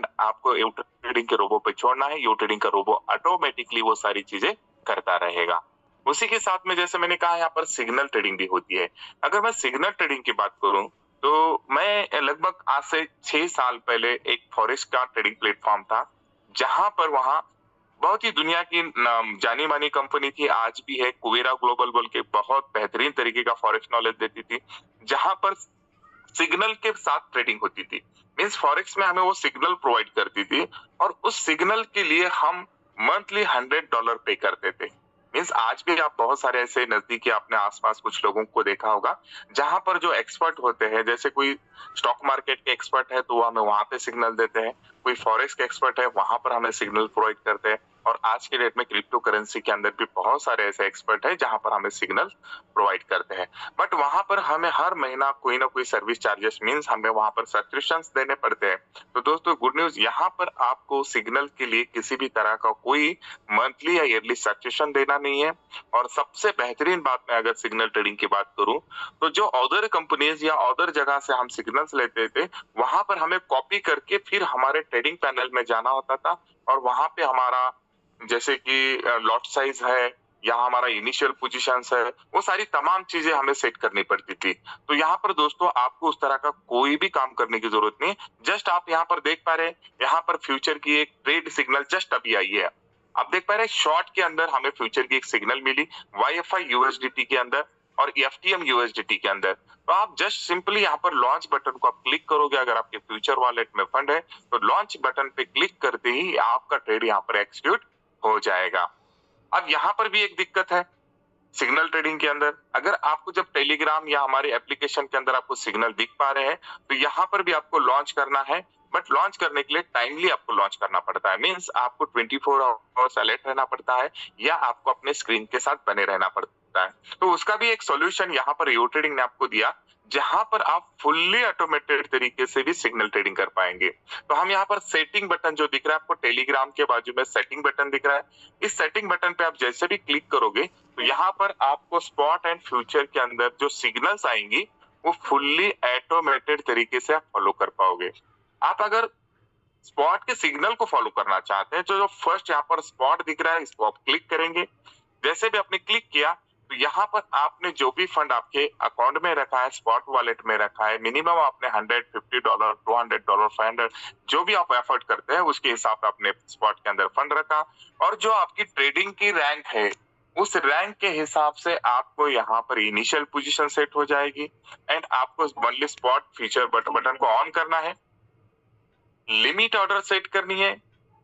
Fund आपको you trading के robo पे छोड़ना है, यू ट्रेडिंग का रोबो ऑटोमेटिकली वो सारी चीजें करता रहेगा। उसी के साथ में जैसे मैंने कहा यहाँ पर सिग्नल ट्रेडिंग भी होती है। अगर मैं सिग्नल ट्रेडिंग की बात करूं तो मैं लगभग आज से 6 साल पहले एक फॉरेक्स का ट्रेडिंग प्लेटफॉर्म था, जहां पर वहां बहुत ही दुनिया की जानी मानी कंपनी थी, आज भी है, कुवेरा ग्लोबल बोल के, बहुत बेहतरीन तरीके का फॉरेक्स नॉलेज देती थी, जहां पर सिग्नल के साथ ट्रेडिंग होती थी। मींस फॉरेक्स में हमें वो सिग्नल प्रोवाइड करती थी और उस सिग्नल के लिए हम मंथली $100 पे करते थे। मींस आज भी आप बहुत सारे ऐसे नजदीकी अपने आसपास कुछ लोगों को देखा होगा, जहां पर जो एक्सपर्ट होते हैं, जैसे कोई स्टॉक मार्केट के एक्सपर्ट है तो वो हमें वहां पे सिग्नल देते हैं, कोई फॉरेक्स के एक्सपर्ट है वहां पर हमें सिग्नल प्रोवाइड करते हैं, और आज के डेट में क्रिप्टो करेंसी के अंदर भी बहुत सारे ऐसे एक्सपर्ट है जहां पर हमें सिग्नल प्रोवाइड करते हैं। बट वहां पर हमें हर महीना कोई ना कोई सर्विस चार्जेस, मींस हमें वहां पर सब्सक्रिप्शंस देने पड़ते हैं। तो दोस्तों गुड न्यूज, यहाँ पर आपको सिग्नल के लिए किसी भी तरह का कोई मंथली या ईयरली सब्सक्रिप्शन देना नहीं है। और सबसे बेहतरीन बात मैं अगर सिग्नल ट्रेडिंग की बात करूं तो जो अदर कंपनीज या अदर जगह से हम सिग्नल्स लेते थे, वहां पर हमें कॉपी करके फिर हमारे ट्रेडिंग पैनल में जाना होता था, और वहां पे हमारा जैसे कि लॉट साइज है या हमारा इनिशियल पोजीशंस है, वो सारी तमाम चीजें हमें सेट करनी पड़ती थी। तो यहाँ पर दोस्तों आपको उस तरह का कोई भी काम करने की जरूरत नहीं। जस्ट आप यहाँ पर देख पा रहे हैं, यहाँ पर फ्यूचर की एक ट्रेड सिग्नल जस्ट अभी आई है। आप देख पा रहे हैं शॉर्ट के अंदर हमें फ्यूचर की एक सिग्नल मिली, YFI USDT के अंदर और FTM USDT के अंदर। तो आप जस्ट सिंपली यहाँ पर लॉन्च बटन को आप क्लिक करोगे, अगर आपके फ्यूचर वॉलेट में फंड है तो लॉन्च बटन पे क्लिक करते ही आपका ट्रेड यहाँ पर एक्सिक्यूट हो जाएगा। अब यहाँ पर भी एक दिक्कत है सिग्नल ट्रेडिंग के अंदर, अगर आपको जब टेलीग्राम या हमारे एप्लीकेशन के अंदर आपको सिग्नल दिख पा रहे हैं तो यहाँ पर भी आपको लॉन्च करना है, बट लॉन्च करने के लिए टाइमली आपको लॉन्च करना पड़ता है। मींस आपको 24 आवर्स अलर्ट रहना पड़ता है या आपको अपने स्क्रीन के साथ बने रहना पड़ता है। तो उसका भी एक सॉल्यूशन यहाँ पर यू ट्रेडिंग ने आपको दिया, जहां पर आप फुल्ली ऑटोमेटेड तरीके से भी सिग्नल ट्रेडिंग कर पाएंगे। तो हम यहाँ पर सेटिंग बटन जो दिख रहा है आपको टेलीग्राम के बाजू में सेटिंग बटन दिख रहा है, इस सेटिंग बटन पे आप जैसे भी क्लिक करोगे तो यहाँ पर आपको स्पॉट एंड फ्यूचर के अंदर जो सिग्नल्स आएंगी वो फुल्ली ऑटोमेटेड तरीके से आप फॉलो कर पाओगे। आप अगर स्पॉट के सिग्नल को फॉलो करना चाहते हैं तो जो फर्स्ट यहाँ पर स्पॉट दिख रहा है इसको आप क्लिक करेंगे। जैसे भी आपने क्लिक किया तो यहाँ पर आपने जो भी फंड आपके अकाउंट में रखा है, स्पॉट वॉलेट में रखा है, मिनिमम आपने $150, $200, $500 जो भी आप एफर्ट करते हैं उसके हिसाब से आपने स्पॉट के अंदर फंड रखा, और जो आपकी ट्रेडिंग की रैंक है उस रैंक के हिसाब से आपको यहाँ पर इनिशियल पोजीशन सेट हो जाएगी, एंड आपको ओनली स्पॉट फीचर बटन को ऑन करना है, लिमिट ऑर्डर सेट करनी है।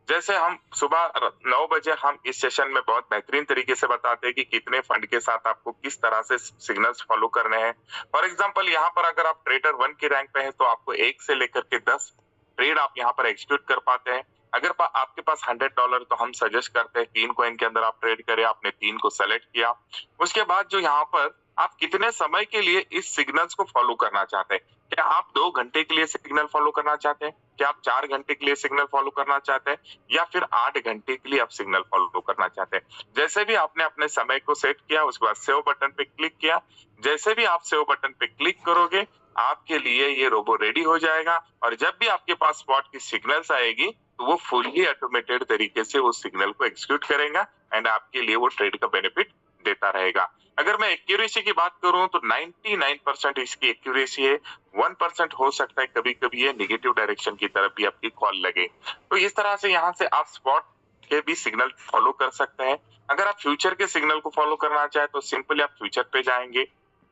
जैसे हम सुबह 9 बजे हम इस सेशन में बहुत बेहतरीन तरीके से बताते हैं कि कितने फंड के साथ आपको किस तरह से सिग्नल्स फॉलो करने हैं। फॉर एग्जांपल यहाँ पर अगर आप ट्रेडर 1 की रैंक पे हैं तो आपको 1 से लेकर के 10 ट्रेड आप यहाँ पर एग्जीक्यूट कर पाते हैं। अगर आपके पास $100 तो हम सजेस्ट करते हैं 3 कॉइन के अंदर आप ट्रेड करें। आपने 3 को सेलेक्ट किया, उसके बाद जो यहाँ पर आप कितने समय के लिए इस सिग्नल्स को फॉलो करना चाहते हैं, क्या आप 2 घंटे के लिए सिग्नल फॉलो करना चाहते हैं, क्या आप 4 घंटे के लिए सिग्नल फॉलो करना चाहते हैं, या फिर 8 घंटे के लिए आप सिग्नल फॉलो करना चाहते हैं। जैसे भी आपने अपने समय को सेट किया उसके बाद सेव बटन पे क्लिक किया, जैसे भी आप सेव बटन पे क्लिक करोगे आपके लिए ये रोबो रेडी हो जाएगा, और जब भी आपके पास स्पॉट की सिग्नल्स आएगी तो वो फुली ऑटोमेटेड तरीके से वो सिग्नल को एग्जीक्यूट करेगा एंड आपके लिए वो ट्रेड का बेनिफिट देता रहेगा। अगर मैं एक्यूरेसी की बात करूं तो 99% इसकी एक्यूरेसी है, 1% हो सकता है कभी कभी ये नेगेटिव डायरेक्शन की तरफ भी आपकी कॉल लगे। तो इस तरह से यहाँ से आप स्पॉट के भी सिग्नल फॉलो कर सकते हैं। अगर आप फ्यूचर के सिग्नल को फॉलो करना चाहे तो सिंपली आप फ्यूचर पे जाएंगे,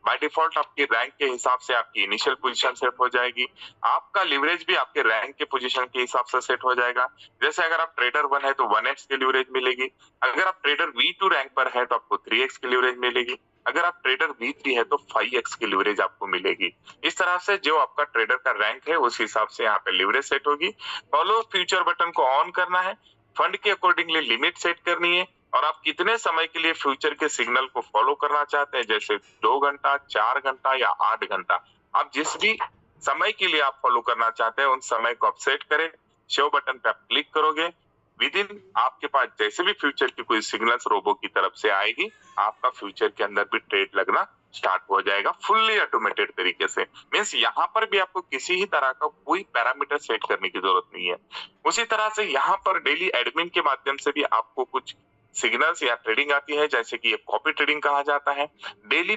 बाय डिफॉल्ट आपकी रैंक के हिसाब से आपकी इनिशियल पोजीशन सेट हो जाएगी, आपका लिवरेज भी आपके रैंक के पोजीशन के हिसाब से सेट हो जाएगा। जैसे अगर आप ट्रेडर 1 है तो 1x की लिवरेज मिलेगी, अगर आप ट्रेडर V2 रैंक पर है तो आपको 3x की लिवरेज मिलेगी, अगर आप ट्रेडर V3 है तो 5x की लिवरेज आपको मिलेगी। इस तरह से जो आपका ट्रेडर का रैंक है उस हिसाब से यहाँ पे लिवरेज सेट होगी। फॉलो फ्यूचर बटन को ऑन करना है, फंड के अकॉर्डिंगली लिमिट सेट करनी है, और आप कितने समय के लिए फ्यूचर के सिग्नल को फॉलो करना चाहते हैं, जैसे 2 घंटा, 4 घंटा या 8 घंटा, आप जिस भी समय के लिए आप फॉलो करना चाहते हैं उन समय को आप सेट करें। शो बटन पे आप क्लिक करोगे, विद इन आपके पास जैसे भी फ्यूचर की कोई सिग्नल्स रोबो की तरफ से आएगी आपका फ्यूचर के अंदर भी ट्रेड लगना स्टार्ट हो जाएगा फुल्ली ऑटोमेटेड तरीके से। मीन्स यहाँ पर भी आपको किसी ही तरह का कोई पैरामीटर सेट करने की जरूरत नहीं है। उसी तरह से यहाँ पर डेली एडमिन के माध्यम से भी आपको कुछ सिग्नल्स या ट्रेडिंग आती है, जैसे कि ये कॉपी ट्रेडिंग कहा जाता है। डेली